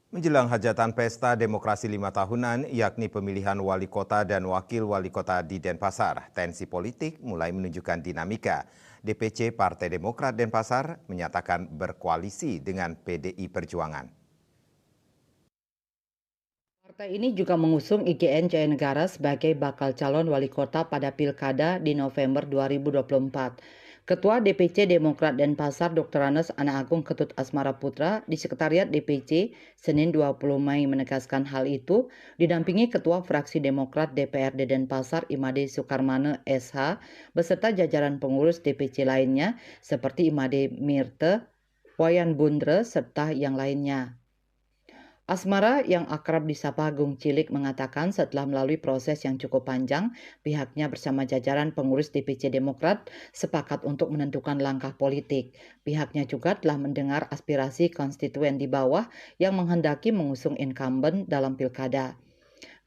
Menjelang hajatan pesta demokrasi 5 tahunan, yakni pemilihan wali kota dan wakil wali kota di Denpasar, tensi politik mulai menunjukkan dinamika. DPC Partai Demokrat Denpasar menyatakan berkoalisi dengan PDI Perjuangan. Partai ini juga mengusung IGN Jaya Negara sebagai bakal calon wali kota pada Pilkada di November 2024. Ketua DPC Demokrat Denpasar Dr. Anes Ana Agung Ketut Asmara Putra di Sekretariat DPC Senin 20 Mei menegaskan hal itu didampingi Ketua Fraksi Demokrat DPRD Denpasar Imade Sukarmana SH beserta jajaran pengurus DPC lainnya seperti Imade Mirte, Wayan Bundre serta yang lainnya. Asmara yang akrab disapa Gung Cilik mengatakan setelah melalui proses yang cukup panjang, pihaknya bersama jajaran pengurus DPC Demokrat sepakat untuk menentukan langkah politik. Pihaknya juga telah mendengar aspirasi konstituen di bawah yang menghendaki mengusung incumbent dalam pilkada.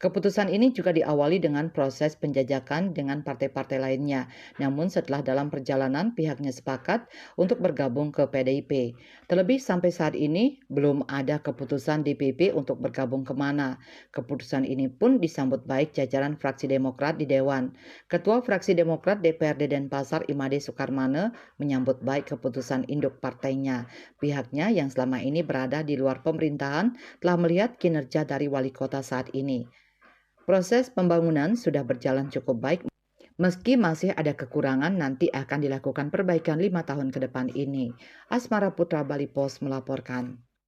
Keputusan ini juga diawali dengan proses penjajakan dengan partai-partai lainnya. Namun setelah dalam perjalanan pihaknya sepakat untuk bergabung ke PDIP. Terlebih sampai saat ini belum ada keputusan DPP untuk bergabung kemana. Keputusan ini pun disambut baik jajaran fraksi Demokrat di Dewan. Ketua fraksi Demokrat DPRD Denpasar Imade Sukarmana menyambut baik keputusan induk partainya. Pihaknya yang selama ini berada di luar pemerintahan telah melihat kinerja dari wali kota saat ini. Proses pembangunan sudah berjalan cukup baik, meski masih ada kekurangan nanti akan dilakukan perbaikan 5 tahun ke depan ini. Asmara Putra Bali Pos melaporkan.